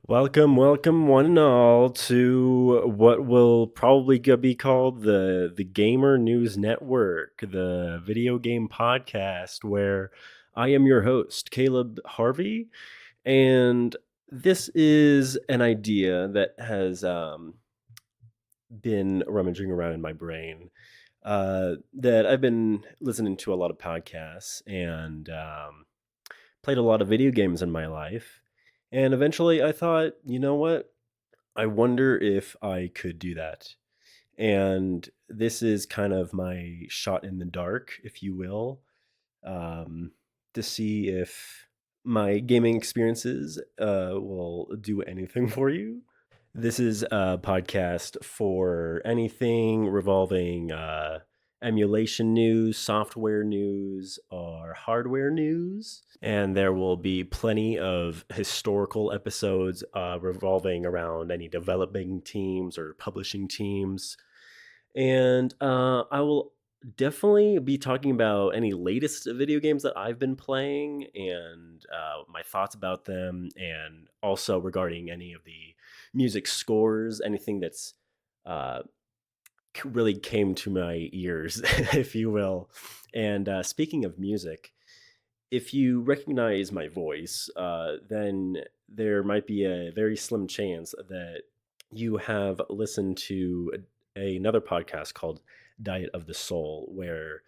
Welcome, welcome, one and all, to what will probably be called the Gamer News Network, the video game podcast, where I am your host, Caleb Harvey, and this is an idea that has been rummaging around in my brain. That I've been listening to a lot of podcasts and played a lot of video games in my life. And eventually I thought, you know what? I wonder if I could do that. And this is kind of my shot in the dark, if you will, um, to see if my gaming experiences will do anything for you. This is a podcast for anything revolving emulation news, software news, or hardware news. And there will be plenty of historical episodes revolving around any developing teams or publishing teams. And I will definitely be talking about any latest video games that I've been playing and my thoughts about them, and also regarding any of the music scores, anything that's uh, really came to my ears, if you will. And speaking of music, if you recognize my voice, then there might be a very slim chance that you have listened to another podcast called Diet of the Soul, where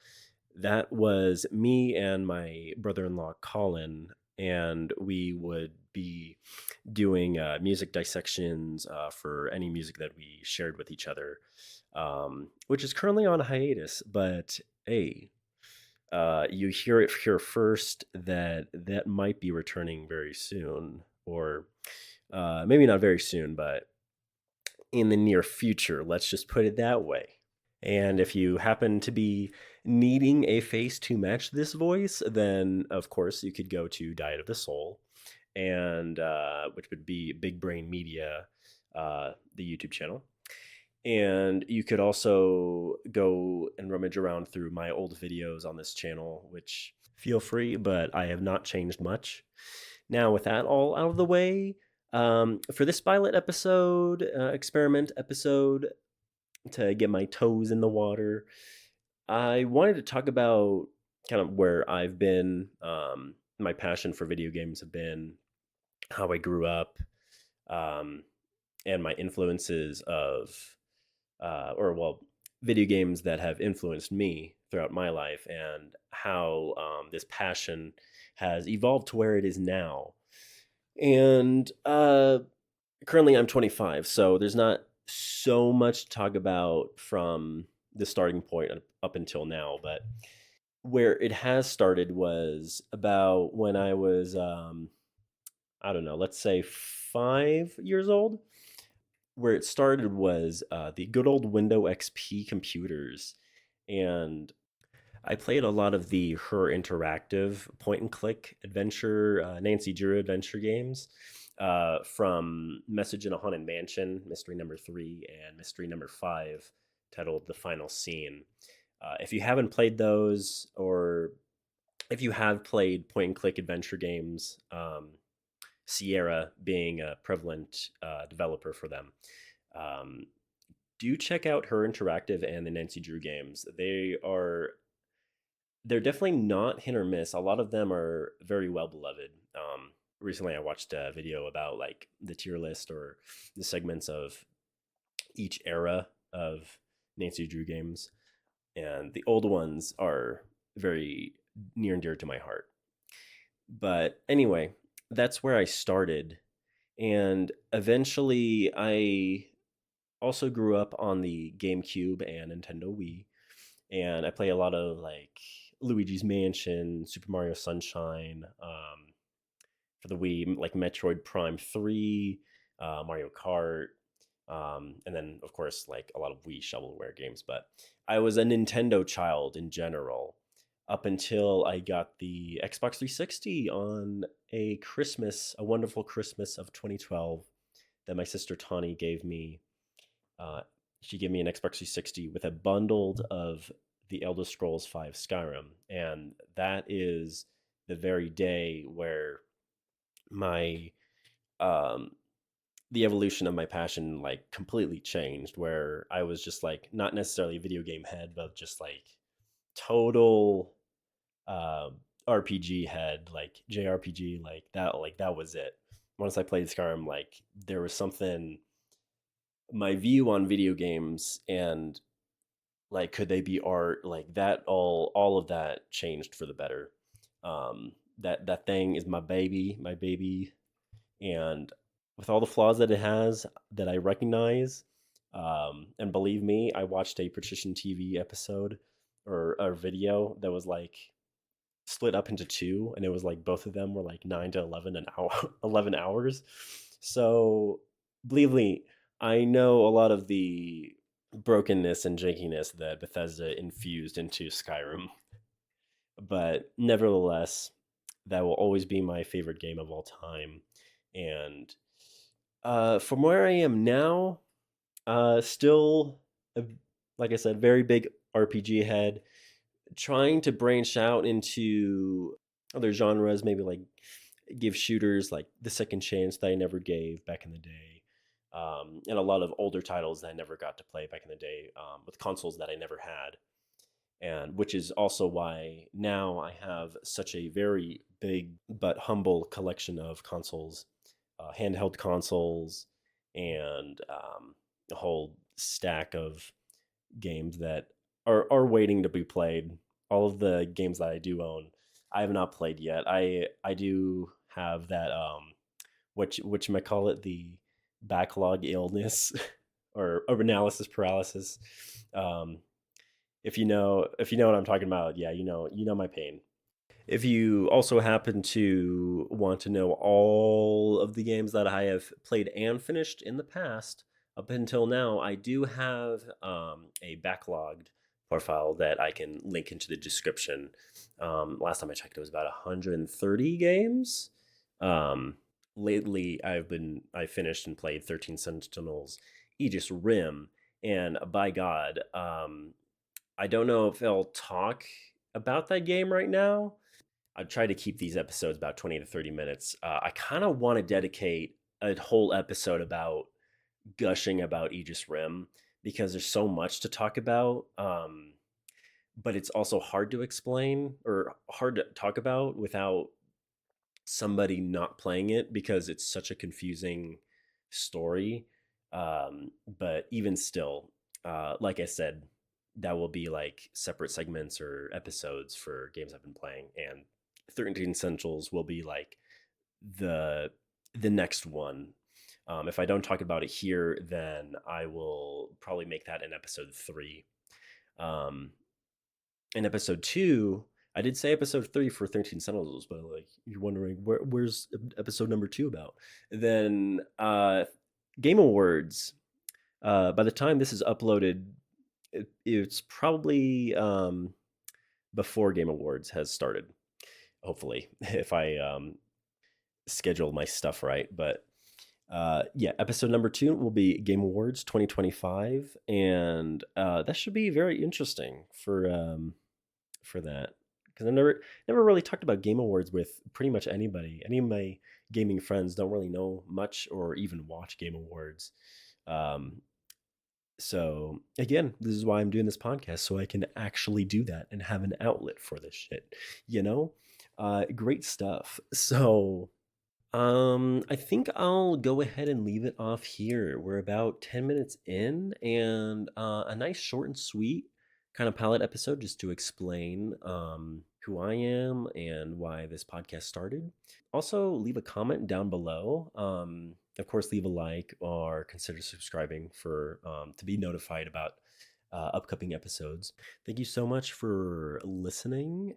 that was me and my brother in law, Colin, and we would be doing music dissections for any music that we shared with each other, which is currently on hiatus. But hey, you hear it here first that that might be returning very soon, or maybe not very soon, but in the near future. Let's just put it that way. And if you happen to be needing a face to match this voice, then of course you could go to Diet of the Soul, and which would be Big Brain Media, the YouTube channel. And you could also go and rummage around through my old videos on this channel, which feel free, but I have not changed much. Now, with that all out of the way, for this pilot episode, experiment episode, to get my toes in the water, I wanted to talk about kind of where I've been, my passion for video games have been, how I grew up, um, and my influences of or well, video games that have influenced me throughout my life, and how this passion has evolved to where it is now. And currently, I'm 25, so there's not so much to talk about from the starting point up until now. But where it has started was about when I was, I don't know, let's say 5 years old. Where it started was the good old Windows XP computers, and I played a lot of the Her Interactive point and click adventure, Nancy Drew adventure games, from Message in a Haunted Mansion, Mystery Number Three, and Mystery Number Five, titled The Final Scene. If you haven't played those, or if you have played point and click adventure games, Sierra being a prevalent developer for them. Um, do check out Her Interactive and the Nancy Drew games. They're definitely not hit or miss. A lot of them are very well beloved. Recently, I watched a video about like the tier list or the segments of each era of Nancy Drew games, and the old ones are very near and dear to my heart. But anyway, that's where I started, and eventually I also grew up on the GameCube and Nintendo Wii, and I play a lot of like Luigi's Mansion, Super Mario Sunshine, for the Wii, like Metroid Prime 3, Mario Kart, and then of course like a lot of Wii shovelware games. But I was a Nintendo child in general up until I got the Xbox 360 on a wonderful Christmas of 2012 that my sister Tawny gave me. uh, she gave me an Xbox 360 with a bundled of the Elder Scrolls 5 Skyrim, and that is the very day where my um, the evolution of my passion like completely changed, where I was just like not necessarily a video game head, but just like total uh, RPG head, like JRPG, like that was it. Once I played Skyrim, like there was something, my view on video games and like could they be art, like that, all of that changed for the better. That thing is my baby, and with all the flaws that it has that I recognize, and believe me, I watched a Patrician TV episode or a video that was like split up into two, and it was like both of them were like 9 to 11 an hour, 11 hours. So believe me, I know a lot of the brokenness and jankiness that Bethesda infused into Skyrim, but nevertheless, that will always be my favorite game of all time. And from where I am now, still, a, like I said, very big RPG head, trying to branch out into other genres, maybe like give shooters like the second chance that I never gave back in the day. And a lot of older titles that I never got to play back in the day, with consoles that I never had. And which is also why now I have such a very big but humble collection of consoles, handheld consoles, and a whole stack of games that are waiting to be played. All of the games that I do own, I have not played yet. I do have that which might call it the backlog illness or analysis paralysis. Um, if you know what I'm talking about, yeah, you know my pain. If you also happen to want to know all of the games that I have played and finished in the past up until now, I do have a backlogged profile that I can link into the description. Last time I checked, it was about 130 games. Um, Lately, I finished and played 13 Sentinels, Aegis Rim, and by God, I don't know if I'll talk about that game right now. I try to keep these episodes about 20 to 30 minutes. I kind of want to dedicate a whole episode about gushing about Aegis Rim because there's so much to talk about. But it's also hard to explain or hard to talk about without somebody not playing it because it's such a confusing story. But even still, like I said, that will be like separate segments or episodes for games I've been playing, and 13 Essentials will be like the the next one. If I don't talk about it here, then I will probably make that in episode 3. Um, in episode 2, I did say episode 3 for 13 Sentinels, but like you're wondering where's episode number 2 about? Then Game Awards. By the time this is uploaded, it's probably before Game Awards has started. Hopefully, if I schedule my stuff right. But yeah, episode number 2 will be Game Awards 2025, and that should be very interesting for that because I never really talked about Game Awards with pretty much anybody. Any of my gaming friends don't really know much or even watch Game Awards. Um, so again, this is why I'm doing this podcast so I can actually do that and have an outlet for this shit. You know, great stuff. So I think I'll go ahead and leave it off here. We're about 10 minutes in, and a nice short and sweet kind of pilot episode just to explain who I am and why this podcast started. Also, leave a comment down below. Of course, leave a like or consider subscribing for to be notified about upcoming episodes. Thank you so much for listening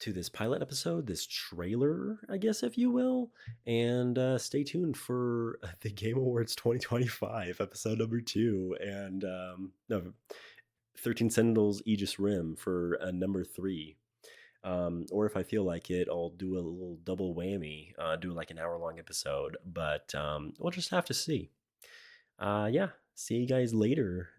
to this pilot episode, this trailer, I guess, if you will. And stay tuned for the Game Awards 2025, episode number 2, and no, 13 Sentinels Aegis Rim for number 3. Or if I feel like it, I'll do a little double whammy, do like an hour-long episode. But we'll just have to see. Yeah, see you guys later.